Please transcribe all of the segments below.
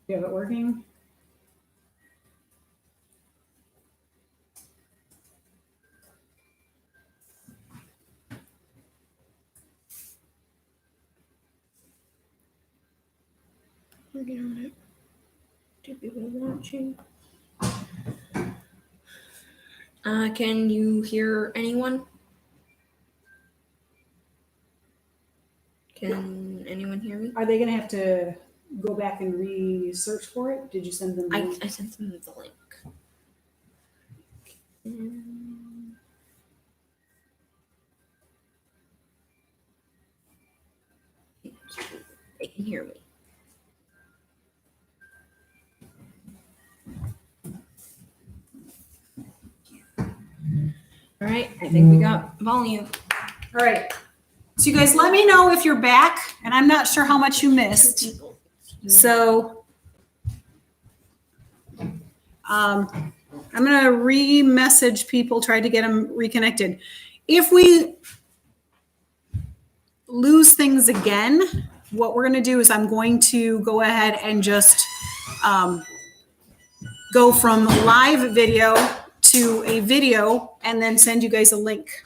You have it working? Working on it. 2 people watching. Can you hear anyone? Can anyone hear me? Are they going to have to go back and research for it? Did you send them? I sent them the link. They can hear me. All right, I think we got volume. All right. So you guys let me know if you're back, and I'm not sure how much you missed. So I'm going to re-message people, try to get them reconnected. If we lose things again, what we're going to do is I'm going to go ahead and just go from live video to a video and then send you guys a link.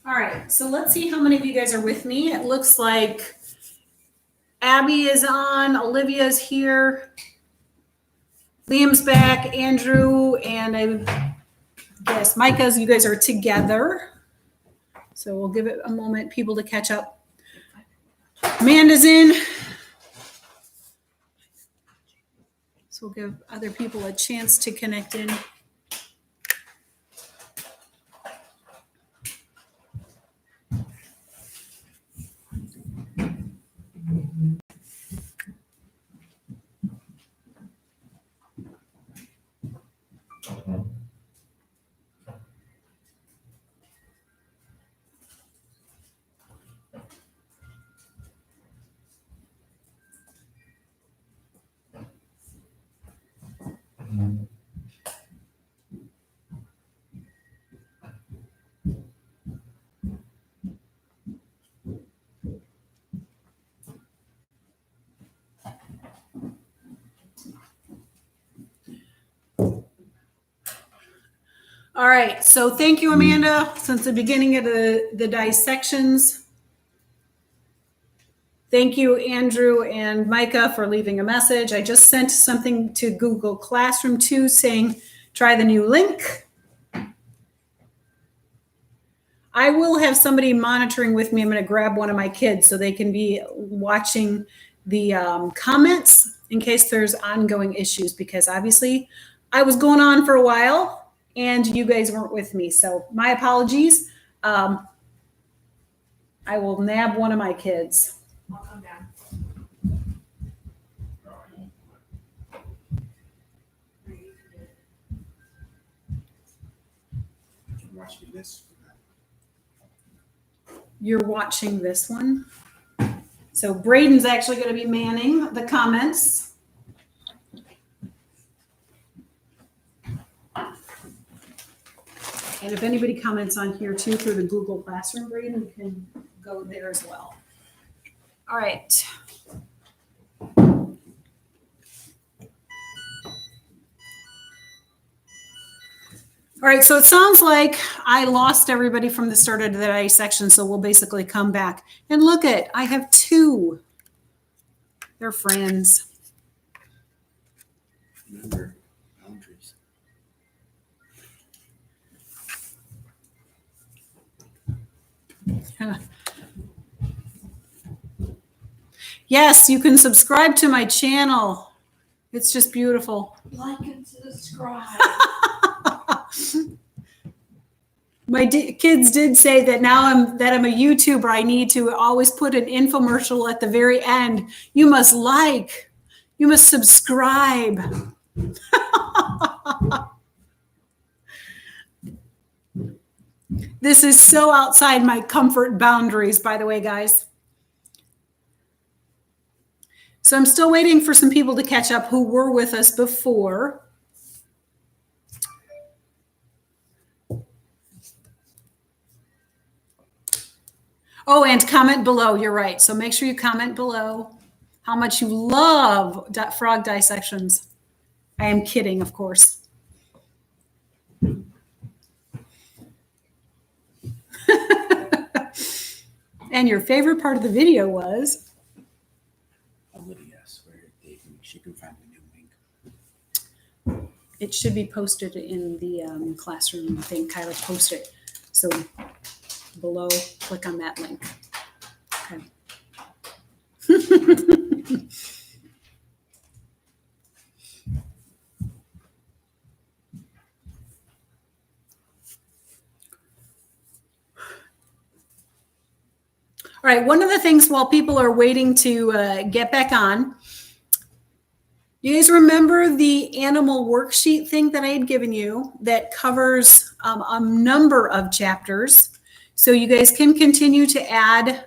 All right, so let's see how many of you guys are with me. It looks like Abby is on, Olivia's here, Liam's back, Andrew, and I guess Micah's, you guys are together. So we'll give it a moment, people to catch up. Amanda's in. So we'll give other people a chance to connect in. All right, so thank you, Amanda, since the beginning of the dissections. Thank you, Andrew and Micah, for leaving a message. I just sent something to Google Classroom too, saying, try the new link. I will have somebody monitoring with me. I'm going to grab one of my kids so they can be watching the comments in case there's ongoing issues, because obviously I was going on for a while and you guys weren't with me. So my apologies. I will nab one of my kids. I'll come down. Watching this. You're watching this one. So Braden's actually going to be manning the comments. And if anybody comments on here too through the Google Classroom, Braden, you can go there as well. All right. All right, so it sounds like I lost everybody from the start of the dissection, so we'll basically come back. And look at, I have 2. They're friends. Remember boundaries. Yes, you can subscribe to my channel. It's just beautiful. Like and subscribe. My kids did say that now I'm a YouTuber, I need to always put an infomercial at the very end. You must like, You must subscribe. This is so outside my comfort boundaries, by the way, guys. So I'm still waiting for some people to catch up who were with us before. Oh, and comment below. You're right. So make sure you comment below how much you love frog dissections. I am kidding, of course. And your favorite part of the video was? Olivia's where she can find the new link. It should be posted in the classroom. I think Kyla posted it. So below, click on that link. Okay. All right, one of the things while people are waiting to get back on, you guys remember the animal worksheet thing that I had given you that covers a number of chapters. So you guys can continue to add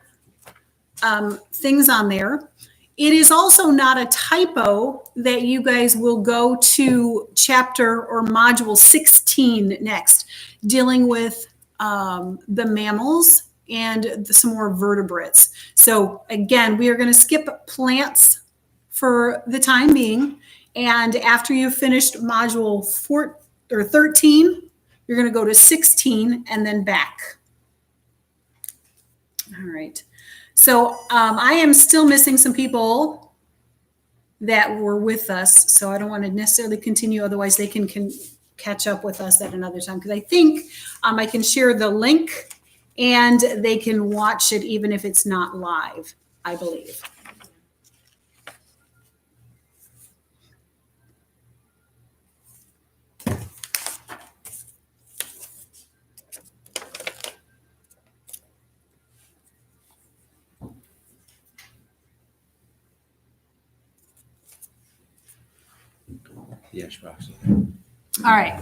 things on there. It is also not a typo that you guys will go to chapter or module 16 next, dealing with the mammals and some more vertebrates. So again, we are going to skip plants for the time being. And after you've finished module 13, you're going to go to 16 and then back. All right. So I am still missing some people that were with us. So I don't want to necessarily continue. Otherwise, they can catch up with us at another time. Because I think I can share the link and they can watch it even if it's not live, I believe. Yes, Roxy. All right.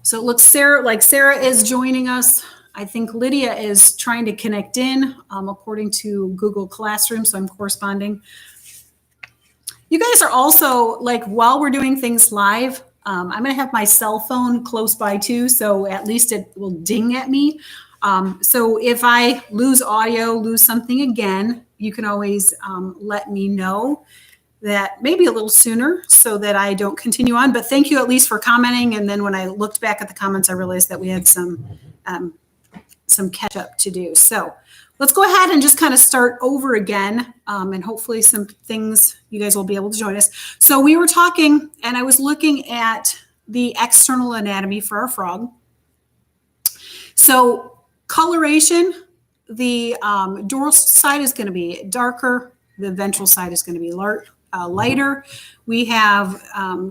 So it looks like Sarah is joining us. I think Lydia is trying to connect in according to Google Classroom. So I'm corresponding. You guys are also, like, while we're doing things live, I'm going to have my cell phone close by too. So at least it will ding at me. So if I lose audio, lose something again, you can always let me know that maybe a little sooner so that I don't continue on. But thank you at least for commenting. And then when I looked back at the comments, I realized that we had some catch up to do. So let's go ahead and just kind of start over again. And hopefully some things you guys will be able to join us. So we were talking and I was looking at the external anatomy for our frog. So coloration, the dorsal side is going to be darker. The ventral side is going to be lighter. We have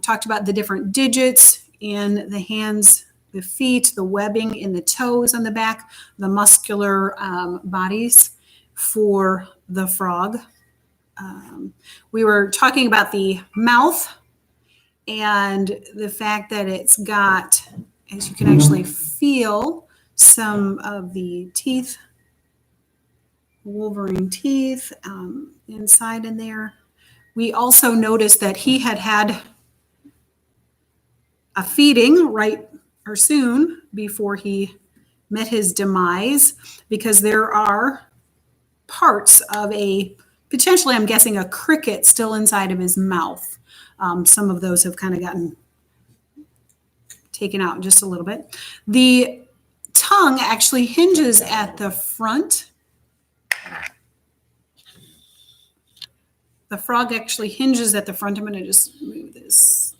talked about the different digits in the hands, the feet, the webbing in the toes on the back, the muscular bodies for the frog. We were talking about the mouth and the fact that it's got, as you can actually feel, some of the teeth, Wolverine teeth inside in there. We also noticed that he had a feeding right or soon before he met his demise, because there are parts of potentially, I'm guessing, a cricket still inside of his mouth. Some of those have kind of gotten taken out just a little bit. The tongue actually hinges at the front. The frog actually hinges at the front. I'm going to just move this.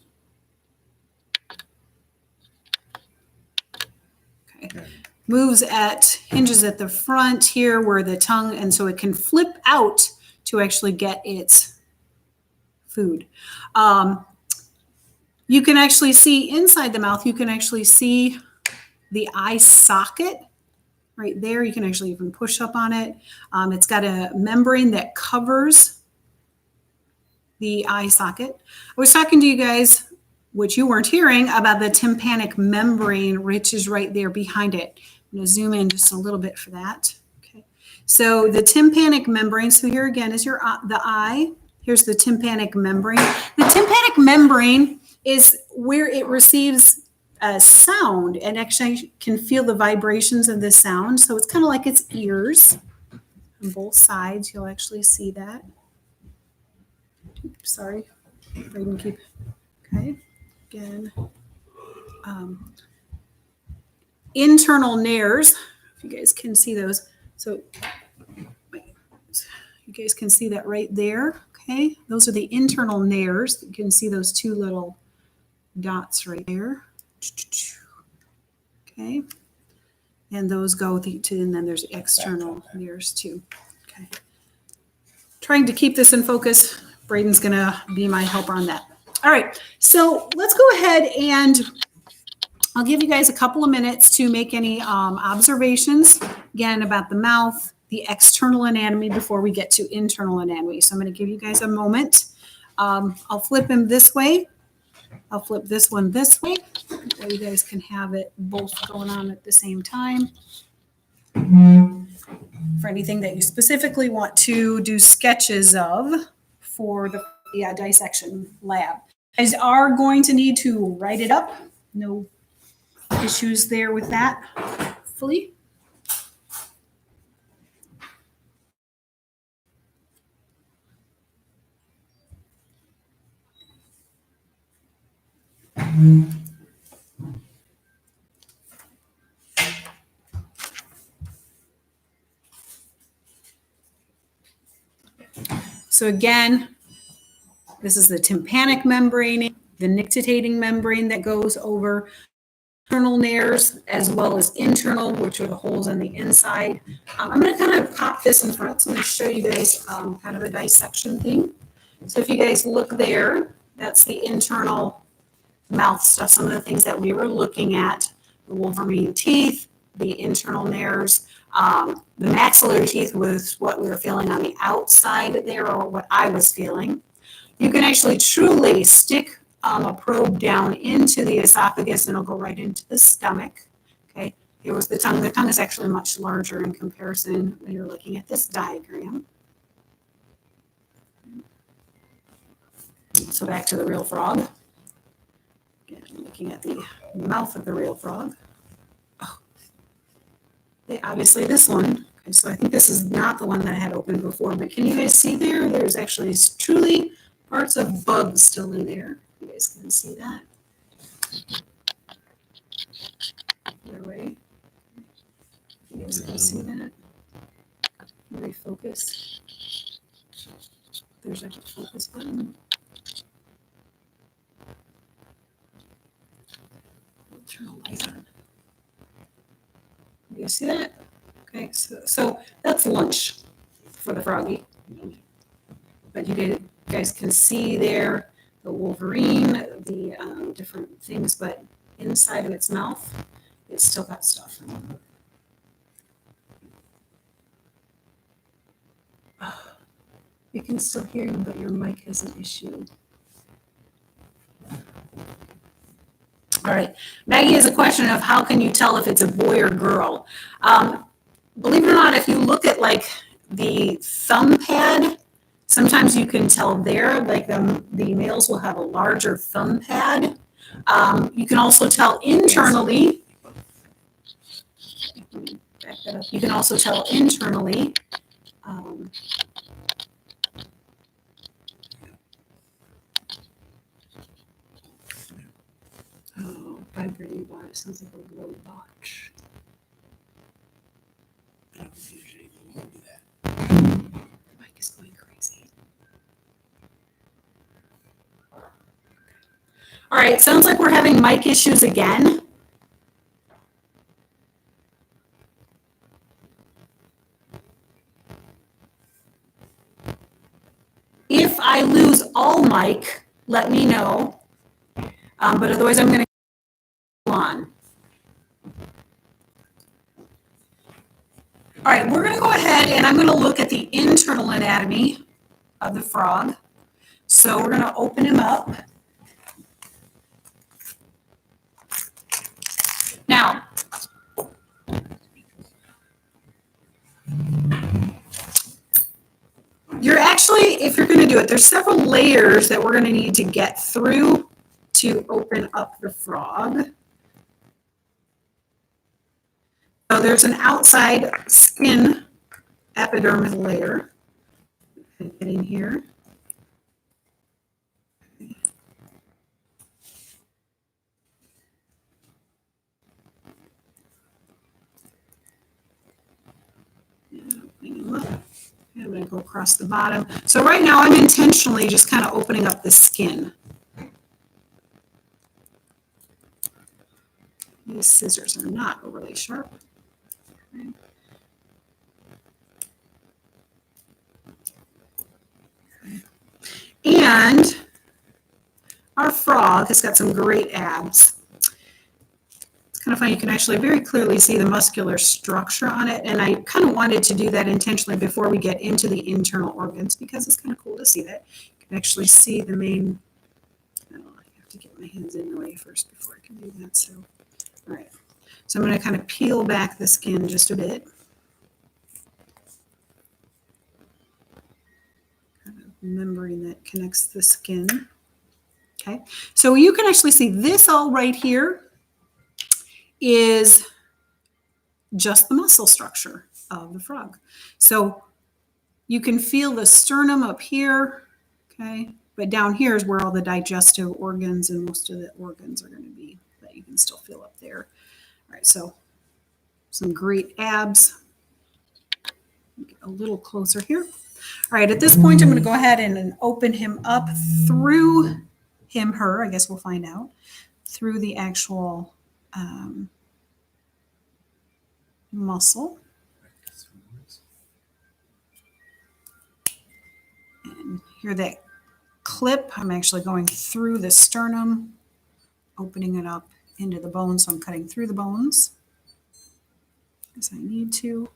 Okay. Hinges at the front here where the tongue, and so it can flip out to actually get its food. You can actually see inside the mouth, you can actually see the eye socket right there. You can actually even push up on it. It's got a membrane that covers the eye socket. I was talking to you guys, which you weren't hearing, about the tympanic membrane, which is right there behind it. I'm going to zoom in just a little bit for that. Okay. So the tympanic membrane, so here again is your the eye. Here's the tympanic membrane. The tympanic membrane is where it receives a sound and actually can feel the vibrations of the sound. So it's kind of like its ears on both sides. You'll actually see that. Oops, sorry. Braden, keep. Okay. Again. Internal nares, if you guys can see those. So you guys can see that right there. Okay. Those are the internal nares. You can see those two little dots right there. Okay. And those go to, and then there's external nares too. Okay. Trying to keep this in focus. Braden's going to be my helper on that. All right. So let's go ahead and I'll give you guys a couple of minutes to make any observations, again, about the mouth, the external anatomy before we get to internal anatomy. So I'm going to give you guys a moment. I'll flip him this way. I'll flip this one this way. So you guys can have it both going on at the same time. For anything that you specifically want to do sketches of for the dissection lab. You guys are going to need to write it up. No issues there with that, hopefully. So again, this is the tympanic membrane, the nictitating membrane that goes over external nares as well as internal, which are the holes on the inside. I'm going to kind of pop this in front. So I'm going to show you guys kind of a dissection thing. So if you guys look there, that's the internal mouth stuff, some of the things that we were looking at, the Wolverine teeth, the internal nares. The maxillary teeth was what we were feeling on the outside there, or what I was feeling. You can actually truly stick a probe down into the esophagus and it'll go right into the stomach. Okay, here was the tongue. The tongue is actually much larger in comparison when you're looking at this diagram. So back to the real frog. Again, looking at the mouth of the real frog. Oh. Obviously this one. Okay, so I think this is not the one that I had opened before, but can you guys see there? There's actually truly parts of bugs still in there. You guys can see that. Other way. You guys can see that. Refocus. There's like a focus button. I'll turn the light on. You see that? Okay, so that's lunch for the froggy. But you guys can see there the Wolverine, the different things, but inside of its mouth, it's still got stuff. You can still hear you, but your mic has an issue. All right. Maggie has a question of how can you tell if it's a boy or girl? Believe it or not, if you look at like the thumb pad, sometimes you can tell there, like the males will have a larger thumb pad. You can also tell internally. Back that up. You can also tell internally. Vibrating bot. It sounds like a robot. I don't usually do that. The mic is going crazy. All right, sounds like we're having mic issues again. If I lose all mic, let me know. But otherwise, I'm going to go on. All right, we're going to go ahead and I'm going to look at the internal anatomy of the frog. So we're going to open him up. Now, you're actually, if you're going to do it, there's several layers that we're going to need to get through to open up the frog. So there's an outside skin epidermis layer. Get in here. I'm going to go across the bottom. So right now I'm intentionally just kind of opening up the skin. These scissors are not overly sharp. Okay. And our frog has got some great abs. It's kind of funny, you can actually very clearly see the muscular structure on it, and I kind of wanted to do that intentionally before we get into the internal organs because it's kind of cool to see that. You can actually see the main, I have to get my hands in the way first before I can do that. So, all right. So I'm going to kind of peel back the skin just a bit. Kind of membrane that connects the skin. Okay, so you can actually see this all right here is just the muscle structure of the frog. So you can feel the sternum up here, okay, but down here is where all the digestive organs and most of the organs are going to be that you can still feel up there. All right, so some great abs. Get a little closer here. All right, at this point, I'm going to go ahead and open him up through him, her, I guess we'll find out, through the actual muscle. And hear that clip. I'm actually going through the sternum, opening it up into the bones. So I'm cutting through the bones as I need to.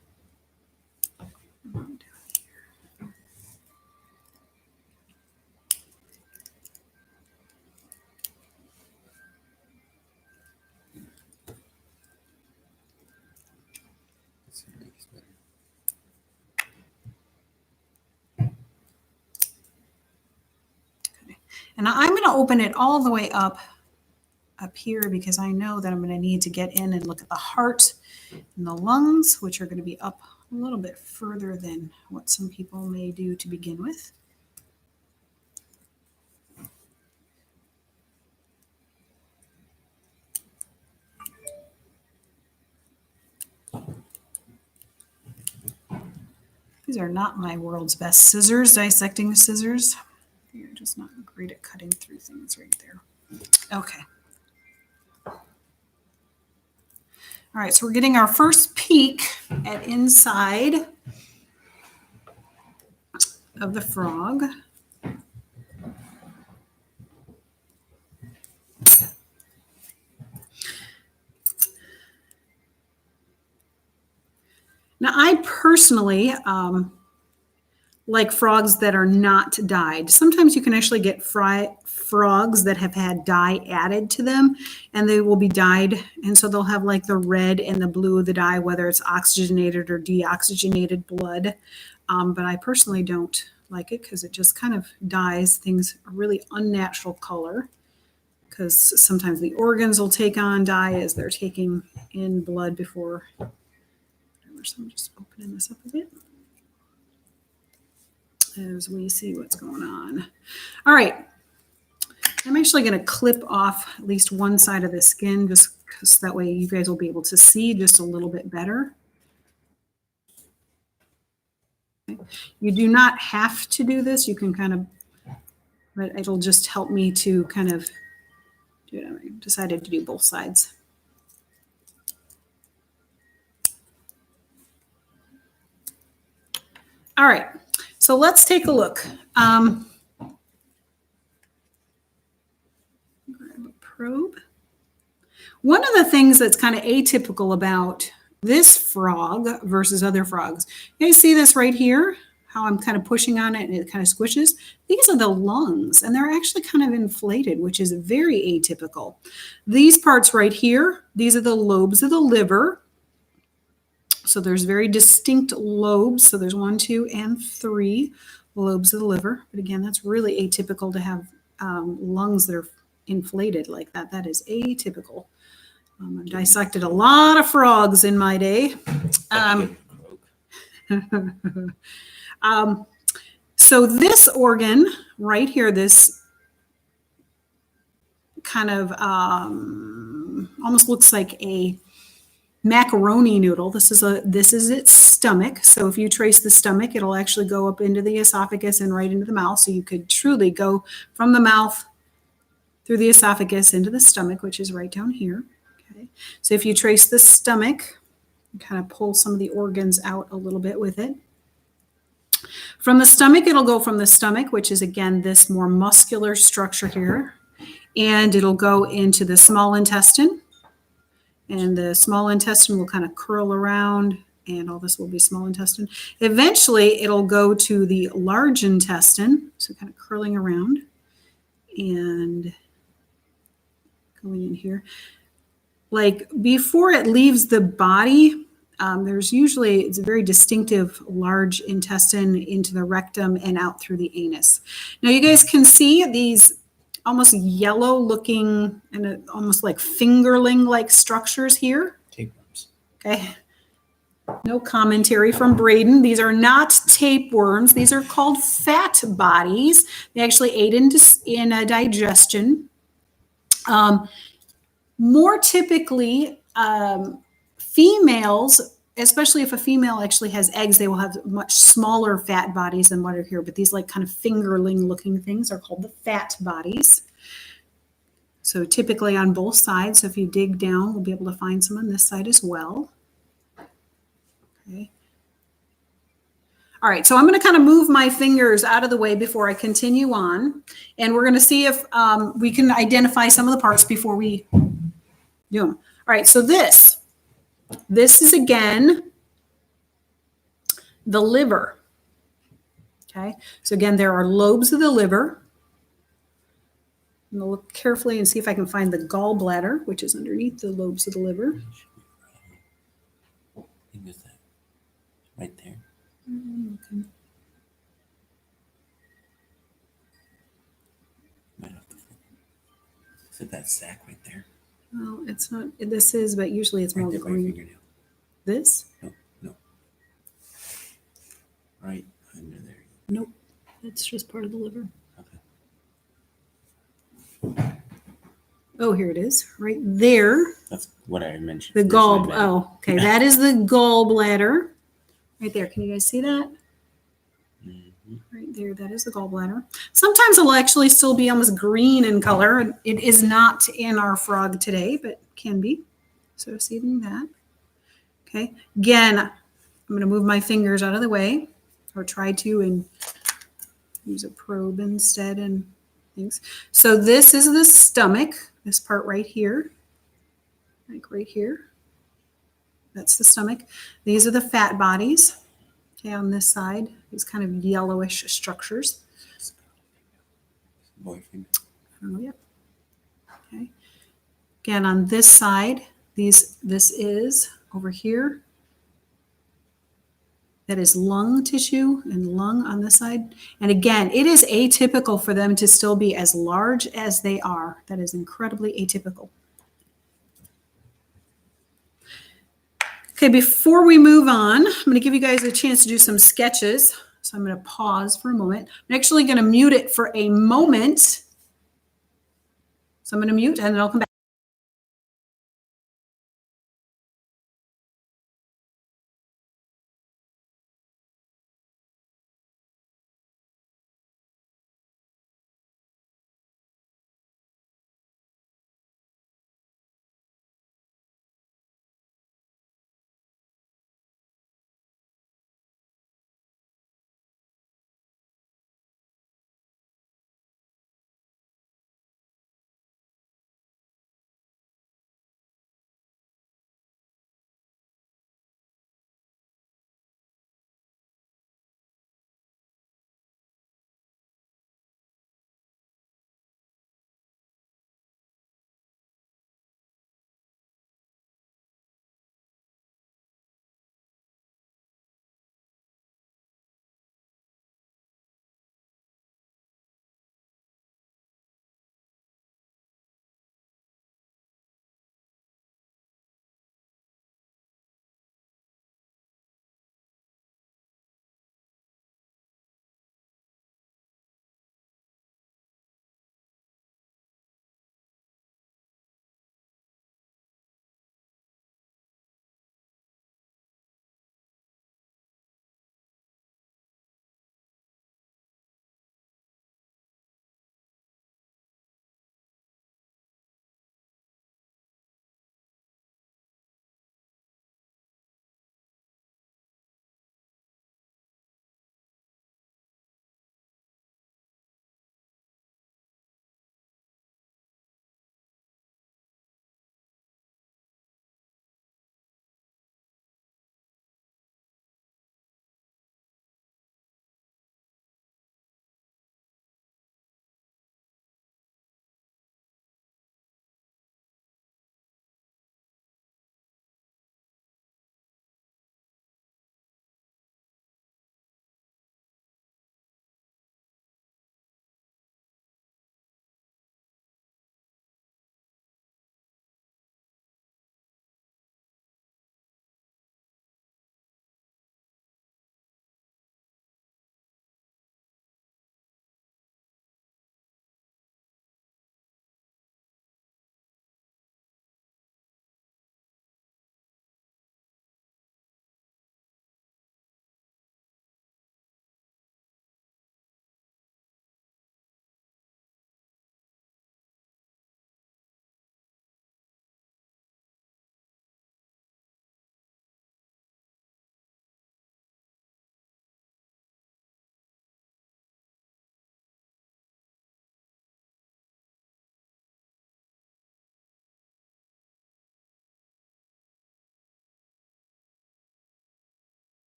And I'm going to open it all the way up here because I know that I'm going to need to get in and look at the heart and the lungs, which are going to be up a little bit further than what some people may do to begin with. These are not my world's best scissors, dissecting scissors. You're just not great at cutting through things right there. Okay. All right, so we're getting our first peek at inside of the frog. Now, I personally like frogs that are not dyed. Sometimes you can actually get frogs that have had dye added to them, and they will be dyed. And so they'll have like the red and the blue of the dye, whether it's oxygenated or deoxygenated blood. But I personally don't like it because it just kind of dyes things a really unnatural color, because sometimes the organs will take on dye as they're taking in blood before. So I'm just opening this up a bit as we see what's going on. All right. I'm actually going to clip off at least one side of the skin just because that way you guys will be able to see just a little bit better. Okay. You do not have to do this. You can kind of, but it'll just help me to kind of do it. I decided to do both sides. All right, so let's take a look. Grab a probe. One of the things that's kind of atypical about this frog versus other frogs, you guys see this right here? how I'm kind of pushing on it and it kind of squishes. These are the lungs, and they're actually kind of inflated, which is very atypical. These parts right here, these are the lobes of the liver. So there's very distinct lobes. So there's 1, 2, and 3 lobes of the liver. But again, that's really atypical to have lungs that are inflated like that. That is atypical. I've dissected a lot of frogs in my day. So this organ right here, this kind of almost looks like a macaroni noodle. This is its stomach. So if you trace the stomach, it'll actually go up into the esophagus and right into the mouth. So you could truly go from the mouth through the esophagus into the stomach, which is right down here. Okay. So if you trace the stomach, you kind of pull some of the organs out a little bit with it. From the stomach, it'll go from the stomach, which is again this more muscular structure here, and it'll go into the small intestine. And the small intestine will kind of curl around, and all this will be small intestine. Eventually, it'll go to the large intestine, so kind of curling around and going in here. Like before it leaves the body, it's a very distinctive large intestine into the rectum and out through the anus. Now you guys can see these almost yellow looking and almost like fingerling like structures here. Tapeworms. Okay. No commentary from Braden. These are not tapeworms. These are called fat bodies. They actually aid in digestion. More typically, females, especially if a female actually has eggs, they will have much smaller fat bodies than what are here. But these like kind of fingerling looking things are called the fat bodies. So typically on both sides. So if you dig down, we'll be able to find some on this side as well. Okay. All right, so I'm going to kind of move my fingers out of the way before I continue on. And we're going to see if we can identify some of the parts before we do them. All right, so this is again the liver. Okay, so again, there are lobes of the liver. I'm going to look carefully and see if I can find the gallbladder, which is underneath the lobes of the liver. Right there. Okay. Is it that sack right there? Well, it's not. This is, but usually it's more Right there by your green. fingernail. This? No. Right under there. Nope. That's just part of the liver. Okay. Oh, here it is, right there. That's what I mentioned. The okay. That is the gallbladder. Right there. Can you guys see that? Mm-hmm. Right there. That is the gallbladder. Sometimes it'll actually still be almost green in color. It is not in our frog today, but can be. So seeing that. Okay. Again, I'm going to move my fingers out of the way, or try to, and use a probe instead and things. So this is the stomach, this part right here, like right here. That's the stomach. These are the fat bodies, okay, on this side, these kind of yellowish structures. Boy finger. Oh, yep. Okay. Again, on this side, this is over here. That is lung tissue and lung on this side. And again, it is atypical for them to still be as large as they are. That is incredibly atypical. Okay, before we move on, I'm going to give you guys a chance to do some sketches. So I'm going to pause for a moment. I'm actually going to mute it for a moment. So I'm going to mute and then I'll come back.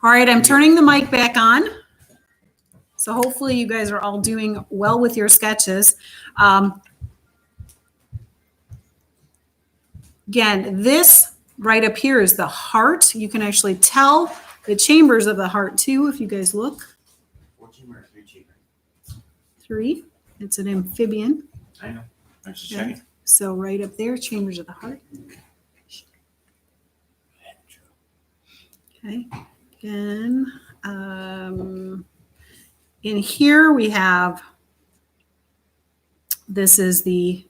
All right, I'm turning the mic back on. So hopefully you guys are all doing well with your sketches. Again, this right up here is the heart. You can actually tell the chambers of the heart too, if you guys look. 4 chamber or 3 chamber? 3. It's an amphibian. I know. I'm just Okay. checking. So right up there, chambers of the heart. Okay. Again, in here we have, this is the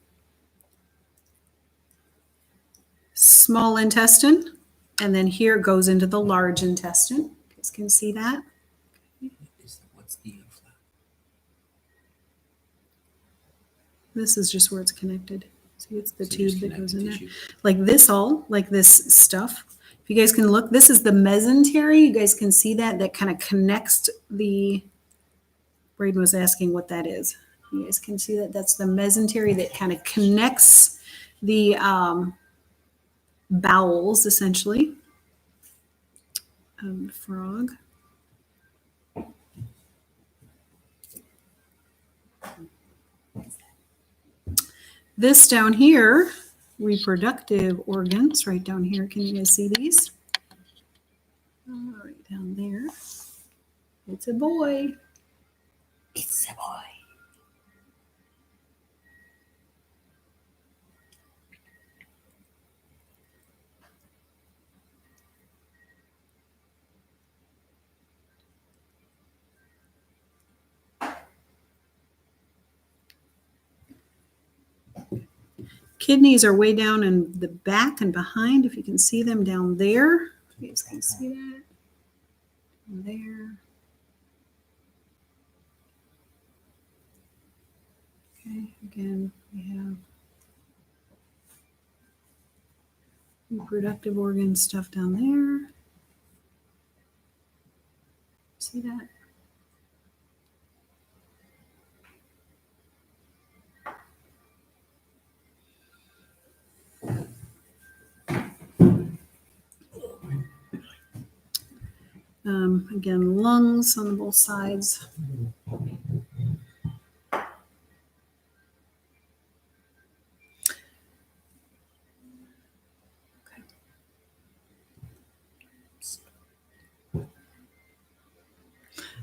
small intestine, and then here it goes into the large intestine. You guys can see that. What's the flap? This is just where it's connected. See, it's the So you just tube that connect goes the in there. tissue. Like this stuff. If you guys can look, this is the mesentery. You guys can see that kind of connects the, Braden was asking what that is. You guys can see that that's the mesentery that kind of connects the bowels, essentially, of the frog. This down here, reproductive organs, right down here. Can you guys see these? Right down there. It's a boy. It's a boy. Kidneys are way down in the back and behind, if you can see them down there. You guys can see that. Down there. Okay, again, we have reproductive organ stuff down there. See that? Again, lungs on both sides.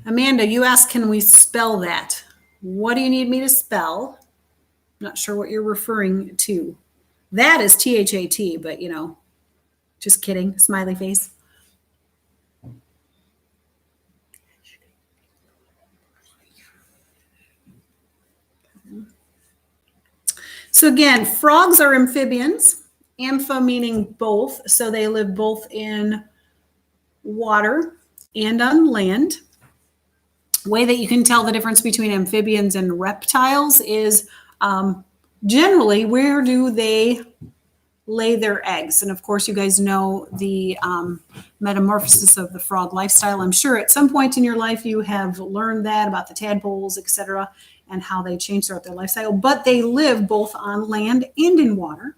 Amanda, you asked, can we spell that? What do you need me to spell? Not sure what you're referring to. That is THAT, but you know, just kidding. Smiley face. So again, frogs are amphibians. Ampha meaning both. So they live both in water and on land. Way that you can tell the difference between amphibians and reptiles is generally, where do they lay their eggs? And of course, you guys know the metamorphosis of the frog lifestyle. I'm sure at some point in your life you have learned that about the tadpoles, etc., and how they change throughout their lifestyle. But they live both on land and in water.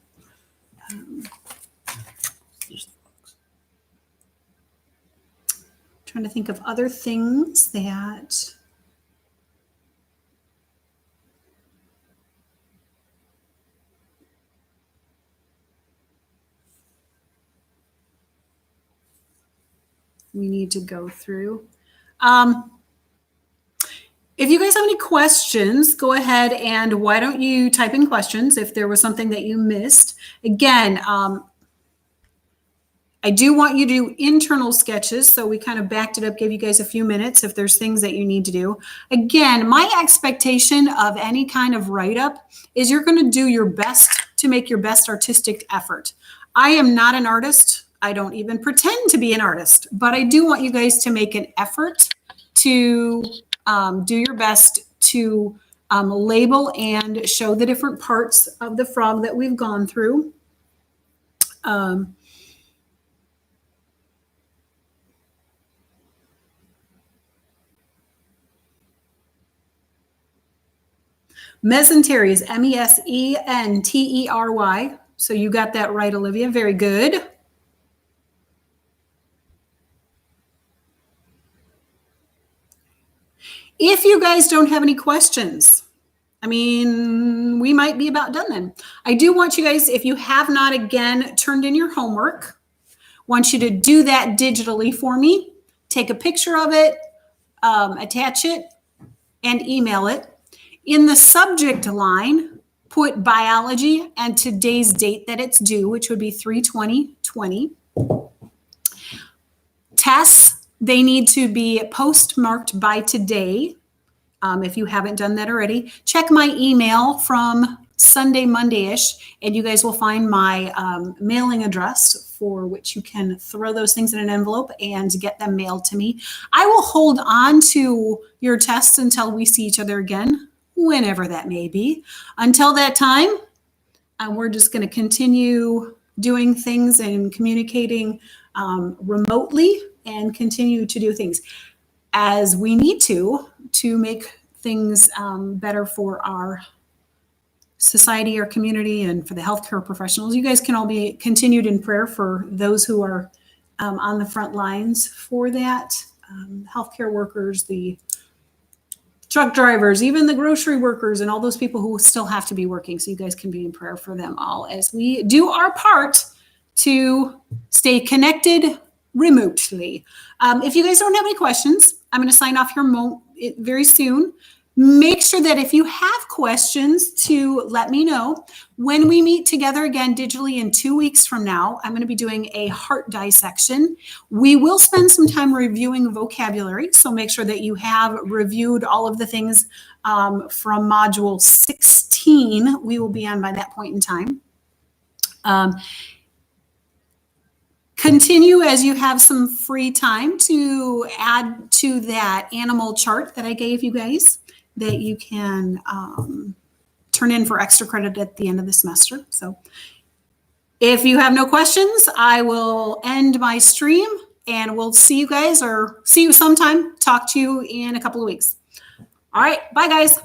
Trying to think of other things that we need to go through. If you guys have any questions, go ahead and why don't you type in questions if there was something that you missed. Again, I do want you to do internal sketches, so we kind of backed it up, gave you guys a few minutes if there's things that you need to do. Again, my expectation of any kind of write-up is you're going to do your best to make your best artistic effort. I am not an artist. I don't even pretend to be an artist, but I do want you guys to make an effort to do your best to label and show the different parts of the frog that we've gone through. Mesentery is MESENTERY. So you got that right, Olivia. Very good. If you guys don't have any questions, I mean, we might be about done then. I do want you guys, if you have not again turned in your homework, want you to do that digitally for me. Take a picture of it, attach it, and email it. In the subject line, put biology and today's date that it's due, which would be 3/20/20. Tests, they need to be postmarked by today. If you haven't done that already, check my email from Sunday, Monday-ish, and you guys will find my mailing address for which you can throw those things in an envelope and get them mailed to me. I will hold on to your tests until we see each other again, whenever that may be. Until that time, we're just going to continue doing things and communicating remotely and continue to do things as we need to make things better for our society, our community, and for the healthcare professionals. You guys can all be continued in prayer for those who are on the front lines for that. Healthcare workers, the truck drivers, even the grocery workers, and all those people who still have to be working. So you guys can be in prayer for them all as we do our part to stay connected remotely. If you guys don't have any questions, I'm going to sign off here very soon. Make sure that if you have questions to let me know. When we meet together again digitally in 2 weeks from now, I'm going to be doing a heart dissection. We will spend some time reviewing vocabulary, so make sure that you have reviewed all of the things from module 16. We will be on by that point in time. Continue as you have some free time to add to that animal chart that I gave you guys that you can turn in for extra credit at the end of the semester. So if you have no questions, I will end my stream and we'll see you guys or see you sometime. Talk to you in a couple of weeks. All right. Bye, guys.